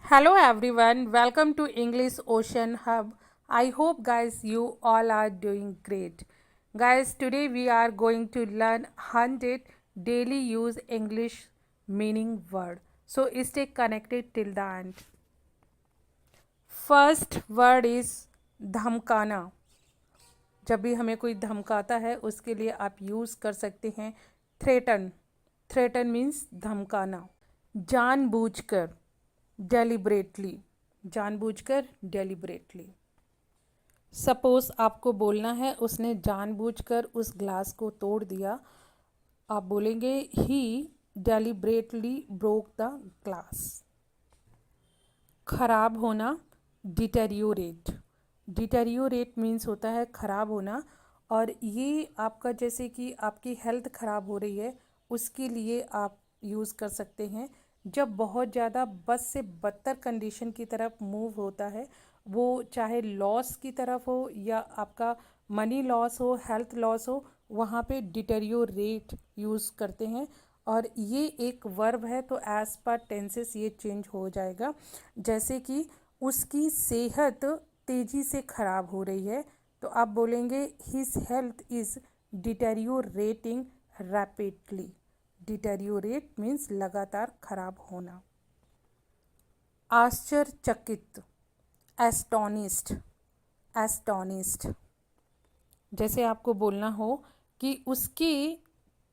Hello everyone, welcome to English Ocean Hub. I hope guys you all are doing great. Guys, today we are going to learn 100 daily use English meaning word. So stay connected till the end. First word is धमकाना. जब भी हमें कोई धमकाता है उसके लिए आप use कर सकते हैं थ्रेटन. Threaten means धमकाना. जानबूझकर, डेलिब्रेटली. जानबूझकर, डेलिब्रेटली. सपोज आपको बोलना है उसने जानबूझकर उस ग्लास को तोड़ दिया. आप बोलेंगे ही डेलिब्रेटली ब्रोक द ग्लास. खराब होना, डिटेरियोरेट. डिटेरियोरेट मीन्स होता है खराब होना. और ये आपका जैसे कि आपकी हेल्थ ख़राब हो रही है उसके लिए आप यूज़ कर सकते हैं. जब बहुत ज़्यादा बस से बदतर कंडीशन की तरफ मूव होता है, वो चाहे लॉस की तरफ हो या आपका मनी लॉस हो, हेल्थ लॉस हो, वहाँ पे डिटेरियोरेट यूज़ करते हैं. और ये एक वर्ब है तो एज पर टेंसेस ये चेंज हो जाएगा. जैसे कि उसकी सेहत तेज़ी से ख़राब हो रही है तो आप बोलेंगे his health is deteriorating rapidly. Deteriorate means लगातार खराब होना. आश्चर्यचकित, एस्टोनिस्ड. एस्टोनिस्ड. जैसे आपको बोलना हो कि उसके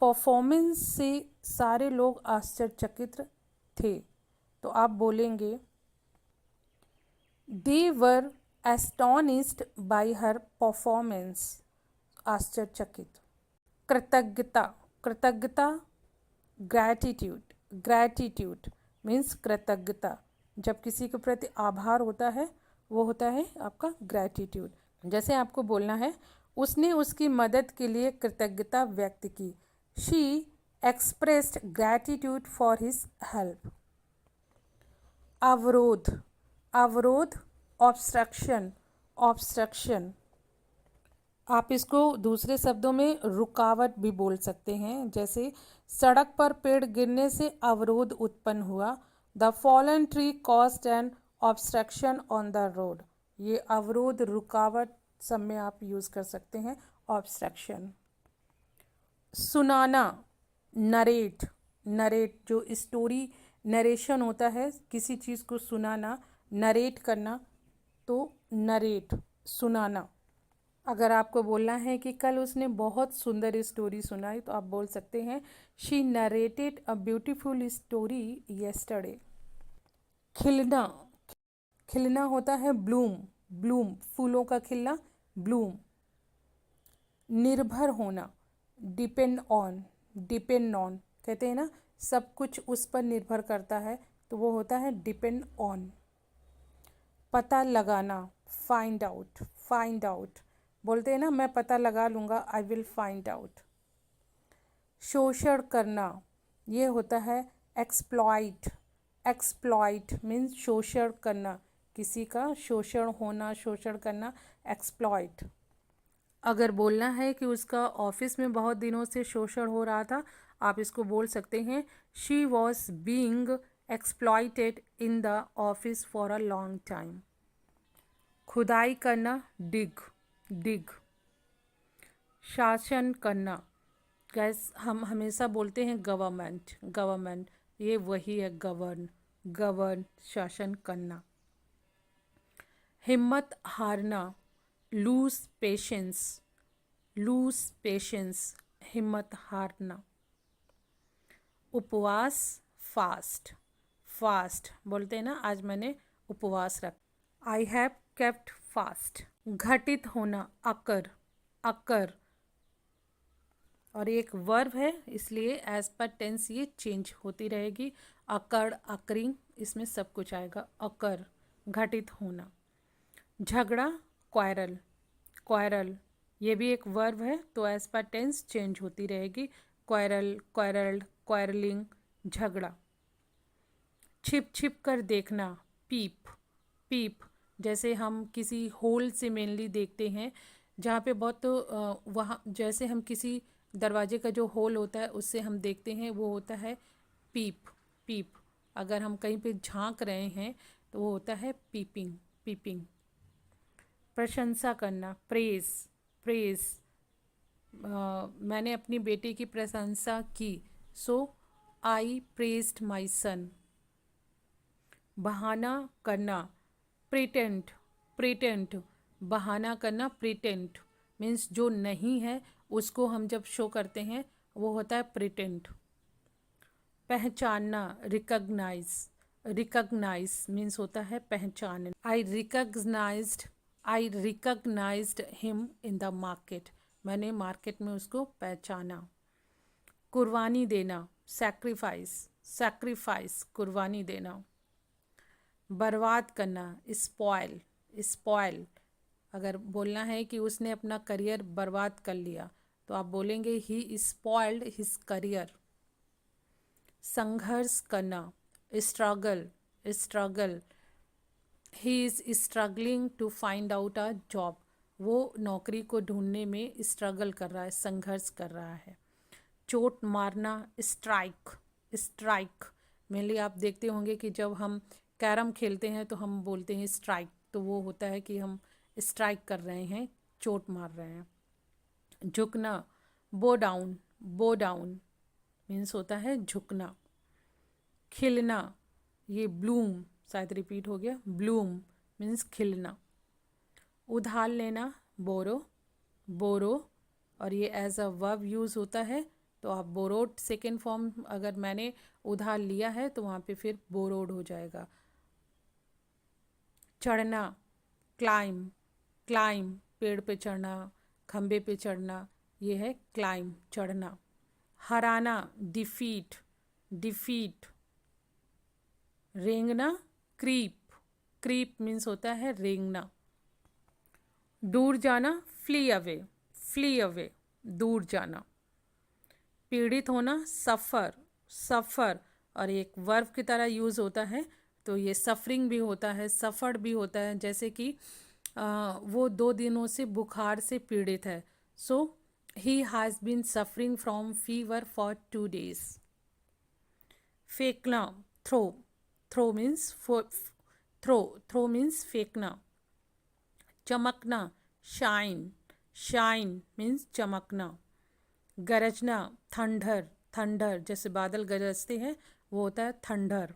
परफॉर्मेंस से सारे लोग आश्चर्यचकित थे तो आप बोलेंगे दे वर एस्टोनिस्ड बाय हर परफॉर्मेंस. आश्चर्यचकित. कृतज्ञता. कृतज्ञता, ग्रैटिट्यूड. ग्रैटिट्यूड मीन्स कृतज्ञता. जब किसी के प्रति आभार होता है वो होता है आपका ग्रैटिट्यूड. जैसे आपको बोलना है उसने उसकी मदद के लिए कृतज्ञता व्यक्त की. She expressed gratitude for his help. अवरोध. अवरोध, ऑब्स्ट्रक्शन. ऑब्स्ट्रक्शन. आप इसको दूसरे शब्दों में रुकावट भी बोल सकते हैं. जैसे सड़क पर पेड़ गिरने से अवरोध उत्पन्न हुआ. The fallen tree caused an obstruction on the road. ये अवरोध, रुकावट सब में आप यूज़ कर सकते हैं ऑब्स्ट्रक्शन. सुनाना, नरेट. नरेट जो स्टोरी नरेशन होता है, किसी चीज़ को सुनाना, नरेट करना, तो नरेट सुनाना. अगर आपको बोलना है कि कल उसने बहुत सुंदर स्टोरी सुनाई तो आप बोल सकते हैं she narrated a beautiful story yesterday. खिलना. खिलना होता है ब्लूम. ब्लूम फूलों का खिलना, ब्लूम. निर्भर होना, डिपेंड ऑन. डिपेंड ऑन कहते हैं ना, सब कुछ उस पर निर्भर करता है तो वो होता है डिपेंड ऑन. पता लगाना, फाइंड आउट. फाइंड आउट बोलते हैं ना, मैं पता लगा लूँगा, आई विल फाइंड आउट. शोषण करना, ये होता है एक्सप्लॉइट. एक्सप्लॉइट मीन्स शोषण करना, किसी का शोषण होना, शोषण करना, एक्सप्लॉइट. अगर बोलना है कि उसका ऑफिस में बहुत दिनों से शोषण हो रहा था, आप इसको बोल सकते हैं she was being exploited in the office for a long time. खुदाई करना, डिग. डिग. शासन करना. गैस हम हमेशा बोलते हैं गवर्नमेंट. गवर्नमेंट ये वही है गवर्न. गवर्न, शासन करना. हिम्मत हारना, लूज पेशेंस. लूज पेशेंस, हिम्मत हारना. उपवास, फास्ट. फास्ट बोलते हैं ना, आज मैंने उपवास रखा. I have kept fast. घटित होना, अकर. अकर. और एक वर्ब है इसलिए एज पर टेंस ये चेंज होती रहेगी. अकड़, अकरिंग, इसमें सब कुछ आएगा. अकर, घटित होना. झगड़ा, क्वारल. क्वारल ये भी एक वर्ब है तो एज पर टेंस चेंज होती रहेगी. क्वारल, क्वारल्ड, क्वारलिंग, झगड़ा. छिप छिप कर देखना, पीप. पीप जैसे हम किसी होल से मेनली देखते हैं जहाँ पे बहुत वहाँ जैसे हम किसी दरवाजे का जो होल होता है उससे हम देखते हैं वो होता है पीप. पीप. अगर हम कहीं पे झांक रहे हैं तो वो होता है पीपिंग, पीपिंग। प्रशंसा करना, प्रेज, प्रेज। मैंने अपनी बेटे की प्रशंसा की, सो आई प्रेज्ड माई सन। बहाना करना, प्रिटेंट, प्रिटेंट। बहाना करना, प्रिटेंट मीन्स जो नहीं है उसको हम जब शो करते हैं वो होता है प्रिटेंट। पहचानना, रिकग्नाइज, रिकग्नाइज मीन्स होता है पहचान। I recognized him in the market. मैंने मार्केट में उसको पहचाना। कुर्बानी देना, सैक्रिफाइस, सैक्रिफाइस, कुर्बानी देना। बर्बाद करना, स्पॉइल, स्पॉइल। अगर बोलना है कि उसने अपना करियर बर्बाद कर लिया तो आप बोलेंगे ही स्पॉइल्ड हिज करियर। संघर्ष करना, struggle, struggle. He is struggling to find out a job. वो नौकरी को ढूंढने में स्ट्रगल कर रहा है, संघर्ष कर रहा है। चोट मारना, स्ट्राइक, स्ट्राइक। मेनली आप देखते होंगे कि जब हम कैरम खेलते हैं तो हम बोलते हैं स्ट्राइक, तो वो होता है कि हम स्ट्राइक कर रहे हैं, चोट मार रहे हैं। झुकना, बो डाउन, बो डाउन मीन्स होता है झुकना। खिलना, ये ब्लूम, शायद रिपीट हो गया, ब्लूम मीन्स खिलना। उधार लेना, बोरो, बोरो। और ये एज अ वर्ब यूज़ होता है तो आप बोरोड सेकेंड फॉर्म, अगर मैंने उधार लिया है तो वहाँ पे फिर बोरोड हो जाएगा। चढ़ना, क्लाइम, क्लाइम पेड़ पे चढ़ना, खम्बे पे चढ़ना, ये है क्लाइम, चढ़ना। हराना, डिफीट, डिफीट। रेंगना, क्रीप, क्रीप मीन्स होता है रेंगना। दूर जाना, फ्ली अवे, फ्ली अवे, दूर जाना। पीड़ित होना, सफ़र, सफ़र। और एक वर्ब की तरह यूज़ होता है तो ये सफरिंग भी होता है, सफ़र भी होता है। जैसे कि वो 2 दिनों से बुखार से पीड़ित है, so he has been suffering from fever for 2 days। फेंकना, throw, throw means throw, throw means फेंकना। चमकना, शाइन, शाइन मीन्स चमकना। गरजना, थंडर, थंडर जैसे बादल गरजते हैं वो होता है थंडर।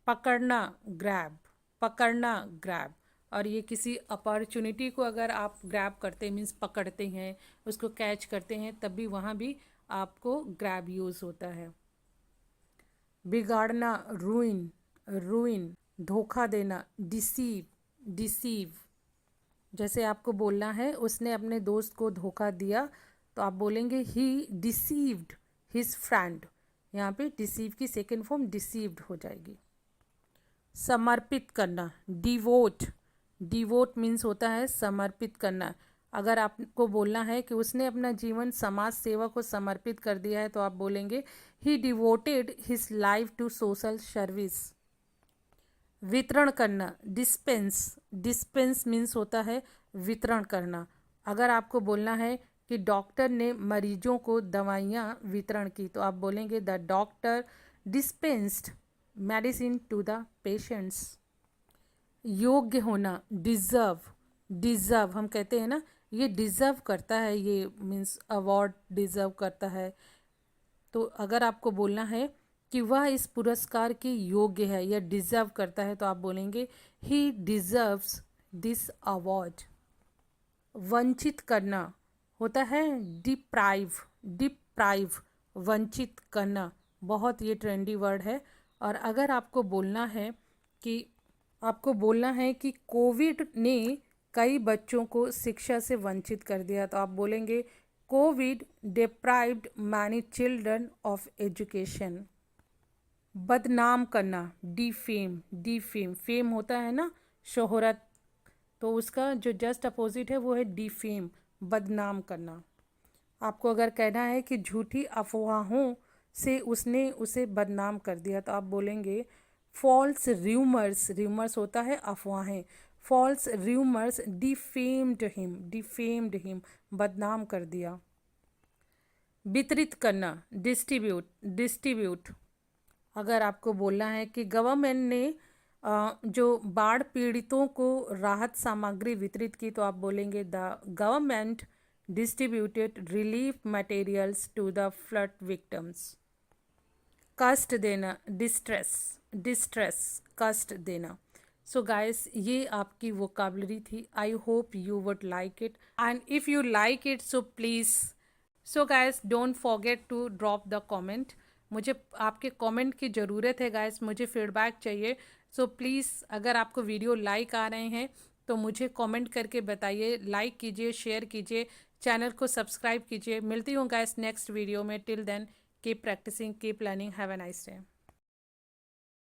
पकड़ना, ग्रैब, पकड़ना, ग्रैब। और ये किसी अपॉर्चुनिटी को अगर आप ग्रैब करते हैं मीन्स पकड़ते हैं, उसको कैच करते हैं, तब भी वहाँ भी आपको ग्रैब यूज़ होता है। बिगाड़ना, रूइन, रूइन। धोखा देना, डिसीव, डिसीव। जैसे आपको बोलना है उसने अपने दोस्त को धोखा दिया तो आप बोलेंगे ही डिसीव्ड हिज फ्रेंड। यहाँ पे डिसीव की सेकेंड फॉर्म डिसीव्ड हो जाएगी। समर्पित करना, डिवोट, डिवोट मीन्स होता है समर्पित करना। अगर आपको बोलना है कि उसने अपना जीवन समाज सेवा को समर्पित कर दिया है तो आप बोलेंगे he devoted his life to social service. वितरण करना, डिस्पेंस, डिस्पेंस मीन्स होता है वितरण करना। अगर आपको बोलना है कि डॉक्टर ने मरीजों को दवाइयाँ वितरण की तो आप बोलेंगे the doctor dispensed medicine to the patients. योग्य होना, डिज़र्व, डिज़र्व हम कहते हैं ना, ये डिज़र्व करता है, ये मीन्स अवार्ड डिज़र्व करता है। तो अगर आपको बोलना है कि वह इस पुरस्कार के योग्य है या डिज़र्व करता है तो आप बोलेंगे ही डिज़र्व्स दिस अवार्ड। वंचित करना होता है डिप्राइव, डिप्राइव, वंचित करना, बहुत ये ट्रेंडी वर्ड है। और अगर आपको बोलना है कि कोविड ने कई बच्चों को शिक्षा से वंचित कर दिया तो आप बोलेंगे Covid deprived many children of education. बदनाम करना, डिफेम, डिफेम, फेम होता है ना शोहरत, तो उसका जो जस्ट अपोजिट है वो है डिफेम, बदनाम करना। आपको अगर कहना है कि झूठी अफवाहों से उसने उसे बदनाम कर दिया तो आप बोलेंगे फॉल्स र्यूमर्स, र्यूमर्स होता है अफवाहें, false rumours defamed him, defamed him, बदनाम कर दिया। वितरित करना, डिस्ट्रीब्यूट, डिस्ट्रीब्यूट। अगर आपको बोलना है कि गवर्नमेंट ने जो बाढ़ पीड़ितों को राहत सामग्री वितरित की, तो आप बोलेंगे the government distributed relief materials to the flood victims. कष्ट देना, डिस्ट्रेस, डिस्ट्रेस, कष्ट देना। सो गाइस, ये आपकी वोकाबलरी थी। I hope you would like it, and if you like it so please, so guys don't forget to drop the comment. मुझे आपके comment की ज़रूरत है गाइस, मुझे फीडबैक चाहिए। सो प्लीज़, अगर आपको वीडियो लाइक आ रहे हैं तो मुझे कमेंट करके बताइए, लाइक कीजिए, शेयर कीजिए, चैनल को सब्सक्राइब कीजिए। मिलती हूँ गाइस नेक्स्ट वीडियो में। Till then, keep practising, keep learning, have a nice day.